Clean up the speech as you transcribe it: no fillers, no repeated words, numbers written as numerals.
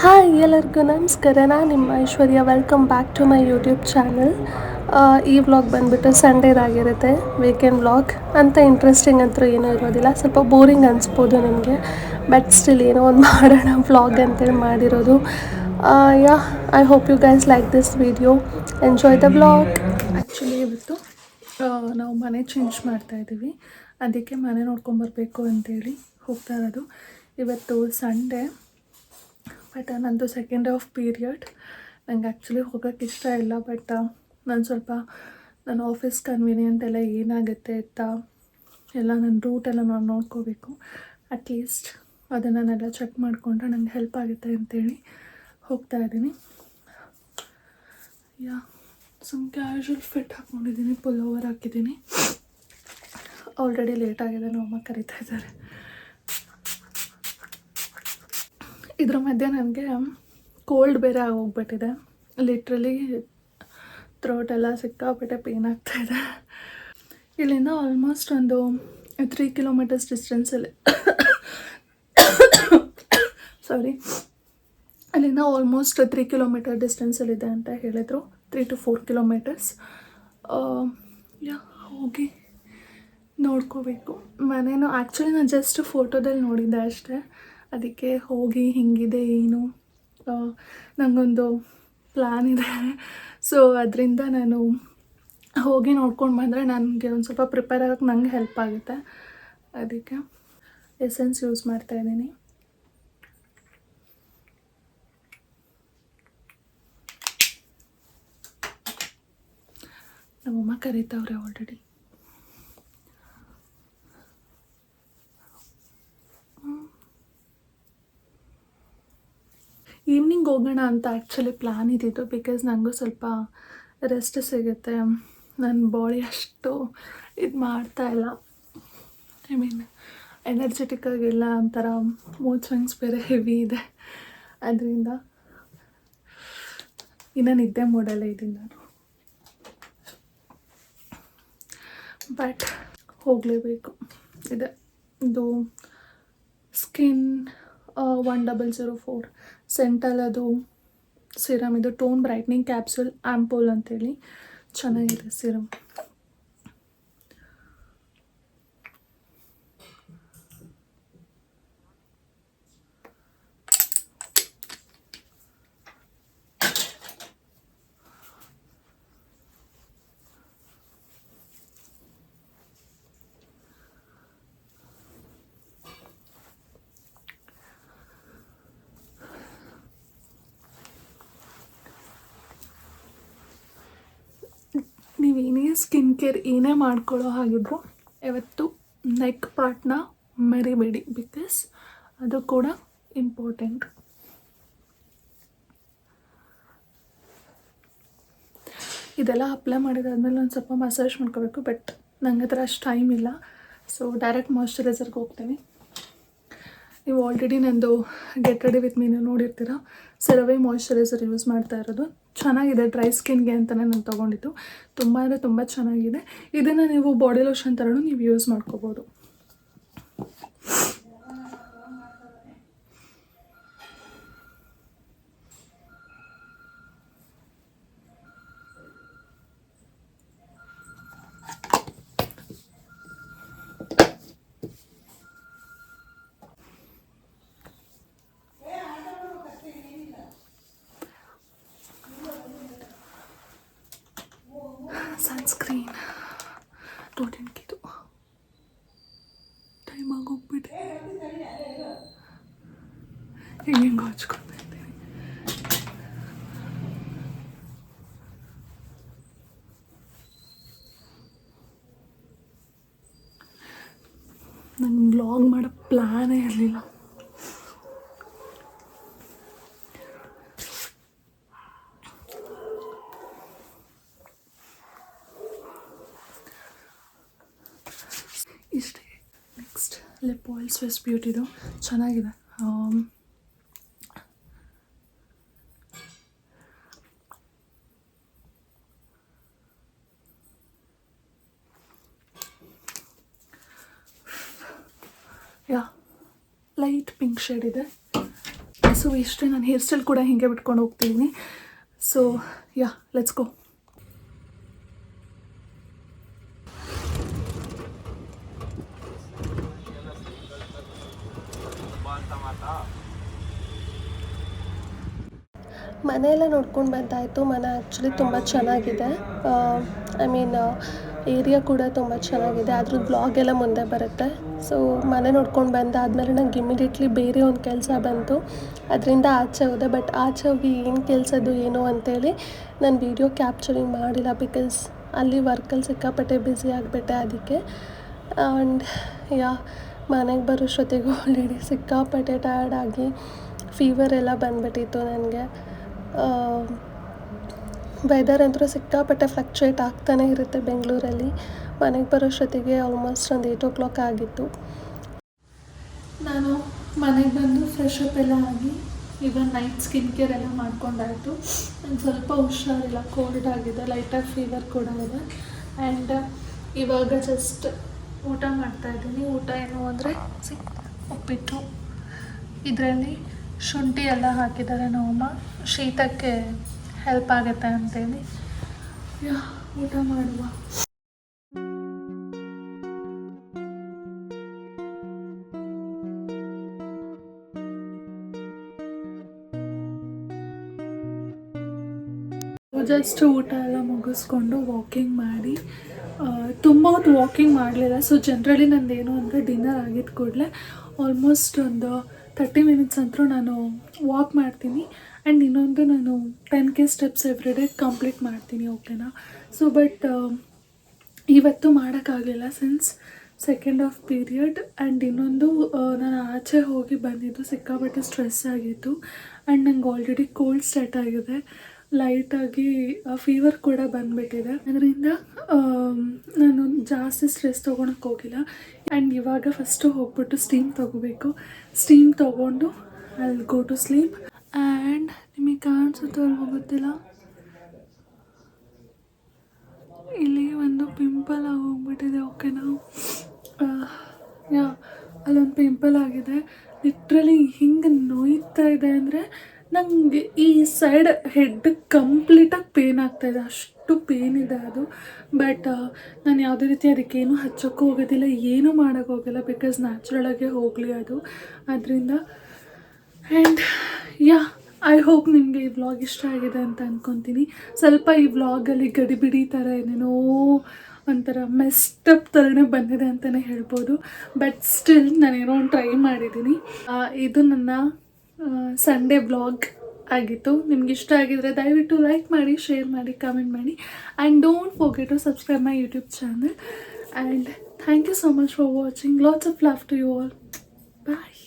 Hi ಎಲ್ಲರಿಗೂ ನಮಸ್ಕಾರ. ನಾನು ನಿಮ್ಮ Aishwarya. Welcome back to my YouTube channel. ಈ ವ್ಲಾಗ್ ಬಂದುಬಿಟ್ಟು ಸಂಡೇದಾಗಿರುತ್ತೆ, ವೀಕೆಂಡ್ ವ್ಲಾಗ್. ಅಂತ ಇಂಟ್ರೆಸ್ಟಿಂಗ್ ಅಂತೂ ಏನೂ ಇರೋದಿಲ್ಲ, ಸ್ವಲ್ಪ ಬೋರಿಂಗ್ ಅನಿಸ್ಬೋದು ನಿಮಗೆ. ಬಟ್ ಸ್ಟಿಲ್ ಏನೋ ಒಂದು ಮಾಡೋಣ ವ್ಲಾಗ್ ಅಂತೇಳಿ ಮಾಡಿರೋದು. Yeah, I hope you guys like this video. Enjoy the vlog. Actually ಇವತ್ತು ನಾವು ಮನೆ ಚೇಂಜ್ ಮಾಡ್ತಾಯಿದ್ದೀವಿ, ಅದಕ್ಕೆ ಮನೆ ನೋಡ್ಕೊಂಬರ್ಬೇಕು ಅಂತೇಳಿ ಹೋಗ್ತಾ ಇರೋದು. ಇವತ್ತು ಸಂಡೇ, ಬಟ್ ನಂದು ಸೆಕೆಂಡ್ ಆಫ್ ಪೀರಿಯಡ್. ನಂಗೆ ಆ್ಯಕ್ಚುಲಿ ಹೋಗೋಕ್ಕೆ ಇಷ್ಟ ಇಲ್ಲ, ಬಟ್ ನಾನು ಸ್ವಲ್ಪ ನನ್ನ ಆಫೀಸ್ ಕನ್ವೀನಿಯೆಂಟ್ ಎಲ್ಲ ಏನಾಗುತ್ತೆ ಅಂತ ಎಲ್ಲ ನನ್ನ ರೂಟೆಲ್ಲ ನಾನು ನೋಡ್ಕೋಬೇಕು. ಅಟ್ಲೀಸ್ಟ್ ಅದನ್ನು ನಾನೆಲ್ಲ ಚೆಕ್ ಮಾಡಿಕೊಂಡ್ರೆ ನಂಗೆ ಹೆಲ್ಪ್ ಆಗುತ್ತೆ ಅಂತೇಳಿ ಹೋಗ್ತಾ ಇದ್ದೀನಿ. ಯಾ, ಸಮ್ ಕ್ಯಾಶುವಲ್ ಫಿಟ್ ಹಾಕ್ಕೊಂಡಿದ್ದೀನಿ, ಪುಲ್ ಓವರ್ ಹಾಕಿದ್ದೀನಿ. ಆಲ್ರೆಡಿ ಲೇಟ್ ಆಗಿದೆ, ನಮ್ಮ ಅಮ್ಮ ಕರೀತಾ ಇದ್ದಾರೆ. ಇದ್ರ ಮಧ್ಯೆ ನನಗೆ ಕೋಲ್ಡ್ ಬೇರೆ ಆಗೋಗ್ಬಿಟ್ಟಿದೆ. ಲಿಟ್ರಲಿ ಥ್ರೋಟೆಲ್ಲ ಸಿಕ್ಕಾಪಟ್ಟೆ ಪೇನ್ ಆಗ್ತಾಯಿದೆ. ಇಲ್ಲಿಂದ ಆಲ್ಮೋಸ್ಟ್ ಒಂದು 3 ಕಿಲೋಮೀಟರ್ಸ್ ಡಿಸ್ಟೆನ್ಸಲ್ಲಿ ಅಲ್ಲಿಂದ ಆಲ್ಮೋಸ್ಟ್ 3 ಕಿಲೋಮೀಟರ್ ಡಿಸ್ಟೆನ್ಸಲ್ಲಿದೆ ಅಂತ ಹೇಳಿದರು. 3 to 4 ಕಿಲೋಮೀಟರ್ಸ್. ಯಾ, ಹೋಗಿ ನೋಡ್ಕೋಬೇಕು ಮನೇನು. ಆ್ಯಕ್ಚುಲಿ ನಾನು ಜಸ್ಟ್ ಫೋಟೋದಲ್ಲಿ ನೋಡಿದ್ದೆ ಅಷ್ಟೇ, ಅದಕ್ಕೆ ಹೋಗಿ ಹಿಂಗಿದೆ ಏನು ನನಗೊಂದು ಪ್ಲ್ಯಾನ್ ಇದೆ. ಸೊ ಅದರಿಂದ ನಾನು ಹೋಗಿ ನೋಡ್ಕೊಂಡು ಬಂದರೆ ನನಗೆ ಒಂದು ಸ್ವಲ್ಪ ಪ್ರಿಪೇರ್ ಆಗೋಕ್ಕೆ ನಂಗೆ ಹೆಲ್ಪ್ ಆಗುತ್ತೆ. ಅದಕ್ಕೆ ಎಸೆನ್ಸ್ ಯೂಸ್ ಮಾಡ್ತಾಯಿದ್ದೀನಿ. ನಮ್ಮಮ್ಮ ಕರೀತಾವ್ರೆ ಆಲ್ರೆಡಿ. ಈವ್ನಿಂಗ್ ಹೋಗೋಣ ಅಂತ ಆ್ಯಕ್ಚುಲಿ ಪ್ಲ್ಯಾನ್ ಇದ್ದಿದ್ದು, ಬಿಕಾಸ್ ನನಗೂ ಸ್ವಲ್ಪ ರೆಸ್ಟ್ ಸಿಗುತ್ತೆ. ನನ್ನ ಬಾಡಿ ಅಷ್ಟು ಇದು ಮಾಡ್ತಾಯಿಲ್ಲ, ಐ ಮೀನ್ ಎನರ್ಜೆಟಿಕ್ಕಾಗಿಲ್ಲ, ಒಂಥರ ಮೂಡ್ ಸ್ವಿಂಗ್ಸ್ ಬೇರೆ ಹೆವಿ ಇದೆ. ಅದರಿಂದ ಇನ್ನು ನಿದ್ದೆ ಮೂಡಲ್ಲೇ ಇದ್ದೀನಿ ನಾನು. ಬಟ್ ಹೋಗಲೇಬೇಕು. ಇದು ಸ್ಕಿನ್ 1004 ಸೆಂಟಲ್ ಅದು ಸಿರಮ್. ಇದು ಟೋನ್ ಬ್ರೈಟ್ನಿಂಗ್ ಕ್ಯಾಪ್ಸೂಲ್ ಆ್ಯಂಪೋಲ್ ಅಂತೇಳಿ ಚೆನ್ನಾಗಿದೆ ಸಿರಮ್. ನೀವೇನೇ ಸ್ಕಿನ್ ಕೇರ್ ಏನೇ ಮಾಡ್ಕೊಳ್ಳೋ ಹಾಗಿದ್ರು ಯಾವತ್ತು ನೆಕ್ ಪಾರ್ಟ್ನ ಮರಿಬೇಡಿ, ಬಿಕಾಸ್ ಅದು ಕೂಡ ಇಂಪಾರ್ಟೆಂಟ್. ಇದೆಲ್ಲ ಅಪ್ಲೈ ಮಾಡಿದಾದ್ಮೇಲೆ ಒಂದು ಸ್ವಲ್ಪ ಮಸಾಜ್ ಮಾಡ್ಕೋಬೇಕು, ಬಟ್ ನಂಗೆ ಹತ್ರ ಅಷ್ಟು ಟೈಮ್ ಇಲ್ಲ. ಸೊ ಡೈರೆಕ್ಟ್ ಮಾಯ್ಶ್ಚರೈಸರ್ಗೆ ಹೋಗ್ತೀನಿ. ನೀವು ಆಲ್ರೆಡಿ ನಂದು ಗೆಟ್ ರೆಡಿ ವಿತ್ ಮೀನು ನೋಡಿರ್ತೀರ. ಸೆರವೆ ಮಾಯ್ಶ್ಚರೈಸರ್ ಯೂಸ್ ಮಾಡ್ತಾ ಇರೋದು. ಚೆನ್ನಾಗಿದೆ, ಡ್ರೈ ಸ್ಕಿನ್ಗೆ ಅಂತಲೇ ನಾನು ತೊಗೊಂಡಿದ್ದು. ತುಂಬ ಅಂದರೆ ತುಂಬ ಚೆನ್ನಾಗಿದೆ. ಇದನ್ನು ನೀವು ಬಾಡಿ ಲೋಷನ್ ಥರನೂ ನೀವು ಯೂಸ್ ಮಾಡ್ಕೋಬೋದು. ಸನ್ಸ್ಕ್ರೀನ್ ಟೋಟೆನ್ಕಿದು ಟೈಮ್ ಆಗೋಗ್ಬಿಟ್ಟೆ. ಹೆಂಗೆ ಹಚ್ಕೊತಾ ಇದ್ದೀನಿ. ನಂಗೆ ವ್ಲಾಗ್ ಮಾಡೋ ಪ್ಲ್ಯಾನೇ ಇರಲಿಲ್ಲ. ಇಷ್ಟೇ. ನೆಕ್ಸ್ಟ್ ಲಿಪ್ ಆಯಿಲ್ ಸ್ವಿಸ್ ಬ್ಯೂಟಿದು ಚೆನ್ನಾಗಿದೆ. ಲೈಟ್ ಪಿಂಕ್ ಶೇಡ್ ಇದೆ. ಸೊ ಇಷ್ಟೇ, ನಾನು ಹೇರ್ ಸ್ಟೈಲ್ ಕೂಡ ಹೀಗೆ ಬಿಟ್ಕೊಂಡು ಹೋಗ್ತಿದ್ದೀನಿ. So yeah, let's go. ಮನೆಯೆಲ್ಲ ನೋಡ್ಕೊಂಡು ಬಂದಾಯಿತು. ಮನೆ ಆ್ಯಕ್ಚುಲಿ ತುಂಬ ಚೆನ್ನಾಗಿದೆ. ಐ ಮೀನ್ ಏರಿಯಾ ಕೂಡ ತುಂಬ ಚೆನ್ನಾಗಿದೆ. ಅದ್ರದ್ದು ಬ್ಲಾಗ್ ಎಲ್ಲ ಮುಂದೆ ಬರುತ್ತೆ. ಸೊ ಮನೆ ನೋಡ್ಕೊಂಡು ಬಂದಾದಮೇಲೆ ನಂಗೆ ಇಮಿಡಿಯೇಟ್ಲಿ ಬೇರೆ ಒಂದು ಕೆಲಸ ಬಂತು. ಅದರಿಂದ ಆಚೆ ಹೋದೆ. ಬಟ್ ಆಚೆ ಹೋಗಿ ಏನು ಕೆಲಸದ್ದು ಏನು ಅಂತೇಳಿ ನಾನು ವೀಡಿಯೋ ಕ್ಯಾಪ್ಚರಿಂಗ್ ಮಾಡಿಲ್ಲ. ಬಿಕಾಸ್ ಅಲ್ಲಿ ವರ್ಕಲ್ಲಿ ಸಿಕ್ಕಾಪಟ್ಟೆ ಬ್ಯುಸಿ ಆಗಿಬಿಟ್ಟೆ ಅದಕ್ಕೆ. ಆ್ಯಂಡ್ ಯಾ, ಮನೆಗೆ ಬರೋಷ್ಟೊತ್ತಿಗೆ ಆಲ್ರೆಡಿ ಸಿಕ್ಕಾಪಟ್ಟೆ ಟಯರ್ಡಾಗಿ ಫೀವರ್ ಎಲ್ಲ ಬಂದುಬಿಟ್ಟಿತ್ತು ನನಗೆ. ವೆದರ್ ಅಂತೂ ಸಿಕ್ಕಾಪಟ್ಟೆ ಫ್ಲಕ್ಚುಯೇಟ್ ಆಗ್ತಾನೆ ಇರುತ್ತೆ ಬೆಂಗಳೂರಲ್ಲಿ. ಮನೆಗೆ ಬರೋಷ್ಟೊತ್ತಿಗೆ ಆಲ್ಮೋಸ್ಟ್ ಒಂದು 8 o'clock ಆಗಿತ್ತು. ನಾನು ಮನೆಗೆ ಬಂದು ಫ್ರೆಶ್ ಅಪ್ ಎಲ್ಲ ಆಗಿ ಇವನ್ ನೈಟ್ ಸ್ಕಿನ್ ಕೇರ್ ಎಲ್ಲ ಮಾಡ್ಕೊಂಡಾಯಿತು. ನಂಗೆ ಸ್ವಲ್ಪ ಹುಷಾರಿಲ್ಲ, ಕೋಲ್ಡ್ ಆಗಿದೆ, ಲೈಟಾಗಿ ಫೀವರ್ ಕೂಡ ಇದೆ. ಆ್ಯಂಡ್ ಇವಾಗ ಜಸ್ಟ್ ಊಟ ಮಾಡ್ತಾಯಿದ್ದೀನಿ. ಊಟ ಏನು ಅಂದರೆ ಉಪ್ಪಿಟ್ಟು, ಇದರಲ್ಲಿ ಶುಂಠಿ ಎಲ್ಲ ಹಾಕಿದ್ದಾರೆ ನಮ್ಮಮ್ಮ, ಶೀತಕ್ಕೆ ಹೆಲ್ಪ್ ಆಗುತ್ತೆ ಅಂತೇಳಿ. ಊಟ ಮಾಡುವ. ಜಸ್ಟ್ ಊಟ ಎಲ್ಲ ಮುಗಿಸ್ಕೊಂಡು ವಾಕಿಂಗ್ ಮಾಡಿ, ತುಂಬ ಹೊತ್ತು ವಾಕಿಂಗ್ ಮಾಡಲಿಲ್ಲ. ಸೊ ಜನರಲಿ ನಂದೇನು ಅಂದರೆ ಡಿನ್ನರ್ ಆಗಿದ್ದ ಕೂಡಲೇ ಆಲ್ಮೋಸ್ಟ್ ಒಂದು 30 minutes ಅಂತೂ ನಾನು ವಾಕ್ ಮಾಡ್ತೀನಿ. ಆ್ಯಂಡ್ ಇನ್ನೊಂದು ನಾನು 10K steps every day complete ಮಾಡ್ತೀನಿ, ಓಕೆನಾ. ಸೊ ಬಟ್ ಇವತ್ತು ಮಾಡೋಕ್ಕಾಗಲಿಲ್ಲ since second of period. And ಇನ್ನೊಂದು ನಾನು ಆಚೆ ಹೋಗಿ ಬಂದಿದ್ದು ಸಿಕ್ಕಾಪಟ್ಟೆ ಸ್ಟ್ರೆಸ್ ಆಗಿತ್ತು. ಆ್ಯಂಡ್ ನಂಗೆ ಆಲ್ರೆಡಿ ಕೋಲ್ಡ್ ಸ್ಟಾರ್ಟ್ ಆಗಿದೆ, ಲೈಟಾಗಿ ಫೀವರ್ ಕೂಡ ಬಂದುಬಿಟ್ಟಿದೆ. ಅದರಿಂದ ನಾನು ಜಾಸ್ತಿ ಸ್ಟ್ರೆಸ್ ತೊಗೊಳಕ್ಕೆ ಹೋಗಿಲ್ಲ. ಆ್ಯಂಡ್ ಇವಾಗ ಫಸ್ಟು ಹೋಗ್ಬಿಟ್ಟು ಸ್ಟೀಮ್ ತೊಗೋಬೇಕು. ಸ್ಟೀಮ್ ತೊಗೊಂಡು ಅಲ್ಲಿ ಗೋ ಟು ಸ್ಲೀಪ್. ಆ್ಯಂಡ್ ನಿಮಗೆ ಕಾಣಿಸುತ್ತೋ ಅಲ್ವೋ ಗೊತ್ತಿಲ್ಲ, ಇಲ್ಲಿ ಒಂದು ಪಿಂಪಲ್ ಆಗೋಗ್ಬಿಟ್ಟಿದೆ, ಓಕೆನಾ. ಯಾ, ಅಲ್ಲೊಂದು ಪಿಂಪಲ್ ಆಗಿದೆ. ಲಿಟ್ರಲಿ ಹಿಂಗೆ ನೋಯ್ತಾ ಇದೆ ಅಂದರೆ ನನಗೆ ಈ ಸೈಡ್ ಹೆಡ್ ಕಂಪ್ಲೀಟಾಗಿ ಪೇನ್ ಆಗ್ತಾಯಿದೆ, ಅಷ್ಟು ಪೇನ್ ಇದೆ ಅದು. ಬಟ್ ನಾನು ಯಾವುದೇ ರೀತಿ ಅದಕ್ಕೇನು ಹಚ್ಚೋಕ್ಕೂ ಹೋಗೋದಿಲ್ಲ, ಏನೂ ಮಾಡೋಕ್ಕೋಗಿಲ್ಲ. ಬಿಕಾಸ್ ನ್ಯಾಚುರಲಾಗೇ ಹೋಗಲಿ ಅದು, ಅದರಿಂದ. ಆ್ಯಂಡ್ ಯಾ, ಐ ಹೋಪ್ ನಿಮಗೆ ಈ ವ್ಲಾಗ್ ಇಷ್ಟ ಆಗಿದೆ ಅಂತ ಅಂದ್ಕೊತೀನಿ. ಸ್ವಲ್ಪ ಈ ವ್ಲಾಗಲ್ಲಿ ಗಡಿಬಿಡಿ ಥರ ಏನೇನೋ ಒಂಥರ ಮೆಸ್ಟಪ್ ಥರನೇ ಬಂದಿದೆ ಅಂತಲೇ ಹೇಳ್ಬೋದು. ಬಟ್ ಸ್ಟಿಲ್ ನಾನೇನೋ ಒಂದು ಟ್ರೈ ಮಾಡಿದ್ದೀನಿ. ಇದು ನನ್ನ ಸಂಡೇ ವ್ಲಾಗ್ ಆಗಿತ್ತು. ನಿಮ್ಗೆ ಇಷ್ಟ ಆಗಿದರೆ ದಯವಿಟ್ಟು ಲೈಕ್ ಮಾಡಿ, ಶೇರ್ ಮಾಡಿ, ಕಮೆಂಟ್ ಮಾಡಿ. And don't forget to subscribe my YouTube channel. And thank you so much for watching. Lots of love to you all. Bye.